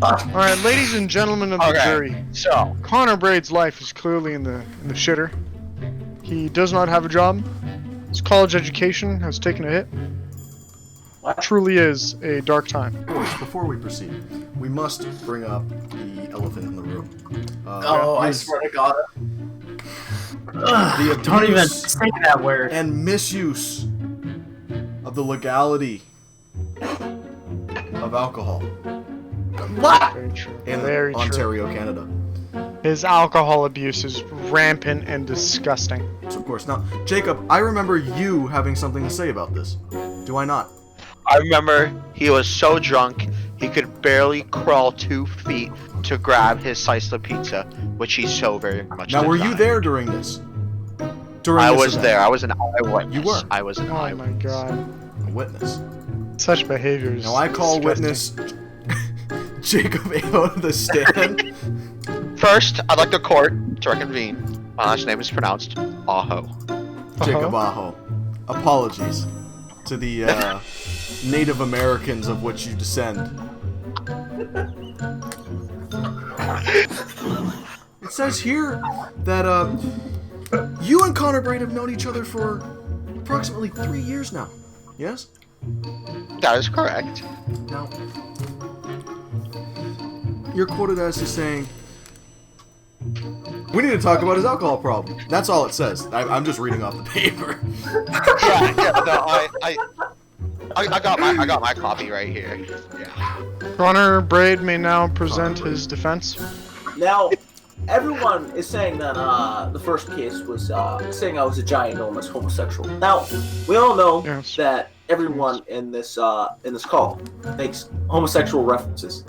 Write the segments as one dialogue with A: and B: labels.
A: Alright, ladies and gentlemen of the jury.
B: So,
A: Connor Braid's life is clearly in the shitter. He does not have a job. His college education has taken a hit.
C: What?
A: Truly is a dark time.
D: Boys, before we proceed, we must bring up the elephant in the room.
C: I swear to God.
D: The abuse
E: Don't even say that word.
D: and misuse of the legality of alcohol
C: What?
A: Very true.
D: in
A: Very
D: Ontario, Canada.
A: true. His alcohol abuse is rampant and disgusting.
D: So of course, now, Jacob, I remember you having something to say about this. Do I not?
B: I remember he was so drunk he could barely crawl 2 feet to grab his slice of pizza, which he so very much
D: Now, were you
B: desired.
D: there during this? During
B: I
D: this
B: was
D: event?
B: there. I was an eyewitness.
D: You were?
B: I was an
A: Oh my
B: eyewitness.
A: god.
D: A witness.
A: Such behaviors.
D: Now I call witness Jacob Aho to the stand.
B: First, I'd like the court to reconvene. My last name is pronounced Aho.
D: Jacob Aho. Apologies to the Native Americans of which you descend. It says here that you and Connor Braid have known each other for approximately 3 years now. Yes?
B: That is correct.
D: Now, you're quoted as to saying, "We need to talk about his alcohol problem." That's all it says. I'm just reading off the paper.
B: I got my copy right here. Yeah.
A: Connor Braid may now present his defense.
C: Now, everyone is saying that the first case was saying I was a ginormous homosexual. Now, we all know
A: Yes.
C: that everyone in this call makes homosexual references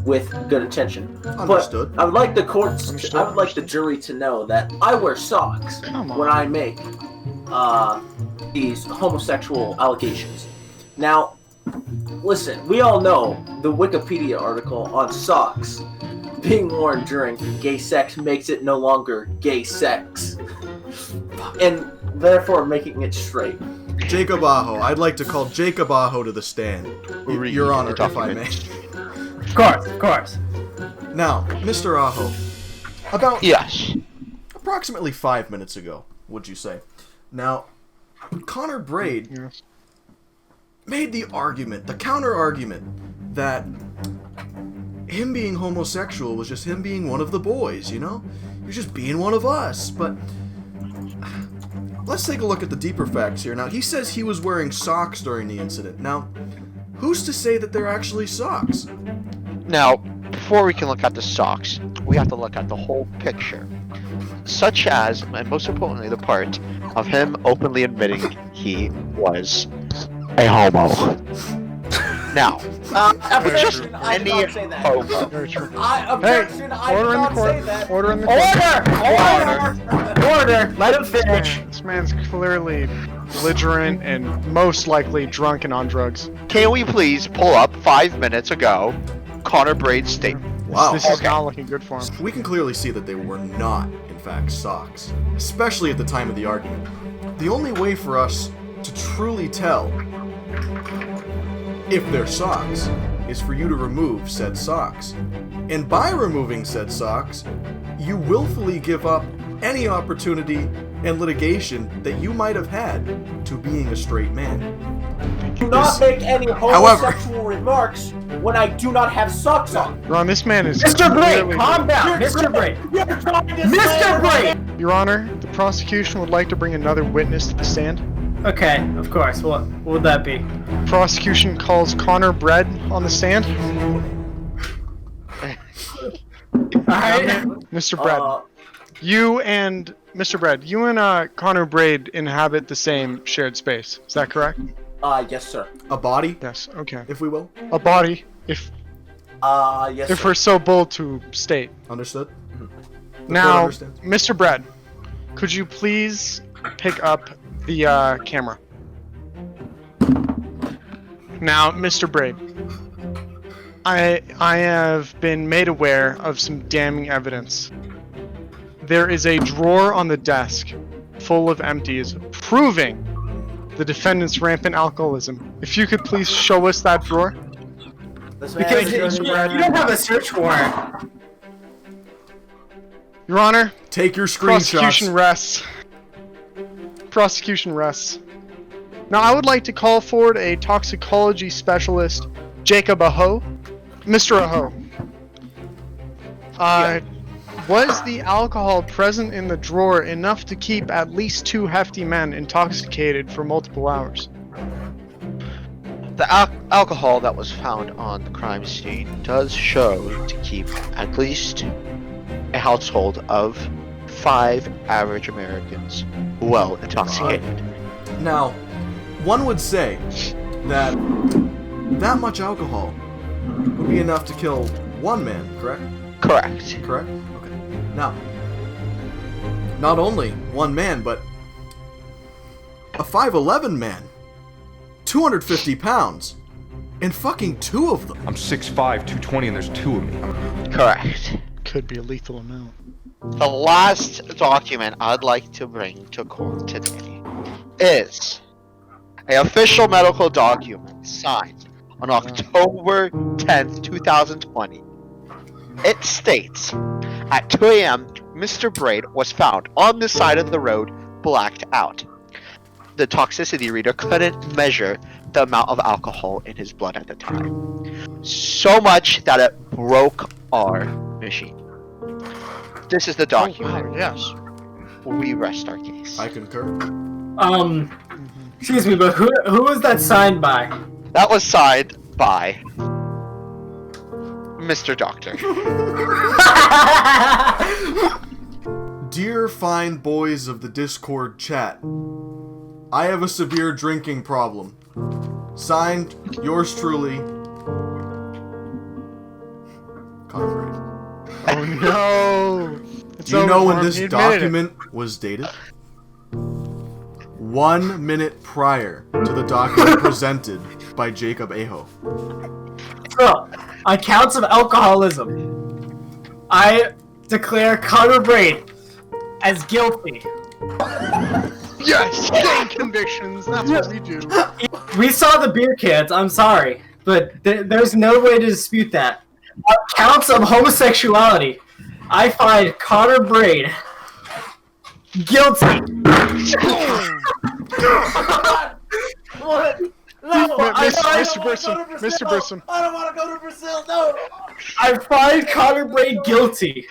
C: with good intention.
D: Understood.
C: But I would like the courts.
A: Understood.
C: I would like the jury to know that I wear socks
A: Come on.
C: when I make these homosexual allegations. Now, listen, we all know the Wikipedia article on socks being worn during gay sex makes it no longer gay sex, and therefore making it straight.
D: Jacob Aho. I'd like to call Jacob Aho to the stand.
B: Read
D: Your Honor,
B: the
D: if I may.
B: document.
E: Of course, of course.
D: Now, Mr. Aho, about
B: Yes.
D: approximately 5 minutes ago, would you say? Now, Connor Braid
A: Yes.
D: made the argument, the counter-argument, that him being homosexual was just him being one of the boys, you know? He was just being one of us, but... Let's take a look at the deeper facts here. Now, he says he was wearing socks during the incident. Now, who's to say that they're actually socks?
B: Now, before we can look at the socks, we have to look at the whole picture. Such as, and most importantly, the part of him openly admitting he was a homo. Now,
C: Objection! I
B: any
C: did not say that.
B: homo.
A: Very true.
C: Objection! I
A: Order
C: did
A: in the
C: not say
A: court.
C: that.
A: Order in the court.
E: Order! Let him finish.
A: This man's clearly belligerent and most likely drunk and on drugs.
B: Can we please pull up 5 minutes ago Connor Braid's statement?
D: Wow.
A: This is
B: okay.
A: not looking good for him.
D: We can clearly see that they were not, in fact, socks. Especially at the time of the argument. The only way for us to truly tell if they're socks is for you to remove said socks. And by removing said socks, you willfully give up any opportunity and litigation that you might have had to being a straight man.
C: Do not make any
D: However-
C: homosexual remarks when I do not have socks on.
A: Ron, this man is
E: Mr. Braid,
A: clearly...
E: calm down. Mr. Braid.
C: You're trying to
E: Mr. Braid!
A: Your Honor, the prosecution would like to bring another witness to the stand.
E: Okay, of course. What would that be?
A: Prosecution calls Connor Braid on the stand.
E: Alright.
A: Mr. Braid, you and Mr. Braid, you and Connor Braid inhabit the same shared space. Is that correct?
C: Yes, sir.
D: A body,
A: Yes. Okay.
D: if we will.
A: A body, if
C: Yes,
A: if
C: sir.
A: we're so bold to state.
D: Understood? The court
A: Now,
D: understands.
A: Mr. Braid, could you please pick up the camera? Now, Mr. Braid, I have been made aware of some damning evidence. There is a drawer on the desk full of empties proving the defendant's rampant alcoholism. If you could please show us that drawer.
C: This man
E: Because
C: is
E: you
C: running
E: don't have a search warrant.
A: Your Honor,
D: Take your
A: prosecution
D: screenshots.
A: rests. Prosecution rests. Now, I would like to call forward a toxicology specialist, Jacob Aho. Mr. Aho. Was the alcohol present in the drawer enough to keep at least 2 hefty men intoxicated for multiple hours?
B: The alcohol that was found on the crime scene does show to keep at least a household of 5 average Americans well intoxicated.
D: Now, one would say that that much alcohol would be enough to kill one man, correct?
B: Correct.
D: Correct? Okay. Now, not only one man, but a 5'11" man, 250 pounds, and fucking 2 of them.
F: I'm 6'5", 220, and there's 2 of me.
B: Correct.
A: Could be a lethal amount.
B: The last document I'd like to bring to court today is an official medical document signed on October 10th, 2020. It states, at 2 a.m., Mr. Braid was found on the side of the road, blacked out. The toxicity reader couldn't measure the amount of alcohol in his blood at the time. So much that it broke our machine. This is the document.
A: Oh, wow, yes.
B: We rest our case.
D: I concur.
E: Excuse me, but who was that signed by?
B: That was signed by Mr. Doctor.
D: Dear fine boys of the Discord chat, I have a severe drinking problem. Signed, yours truly, Conrad.
A: Oh no! It's
D: Do you
A: over
D: know
A: for
D: when
A: him.
D: this
A: He admitted it.
D: document was dated? 1 minute prior to the document presented by Jacob Aho.
E: So, on counts of alcoholism, I declare Connor Braid as guilty.
A: Yes! Gang convictions, that's what we do.
E: We saw the beer cans, I'm sorry, but there's no way to dispute that. On counts of homosexuality, I find Connor Braid guilty.
C: What? No,
A: Mr. Burson, Mr. Burson.
C: I don't want to go to Brazil. No.
E: I find Connor Braid guilty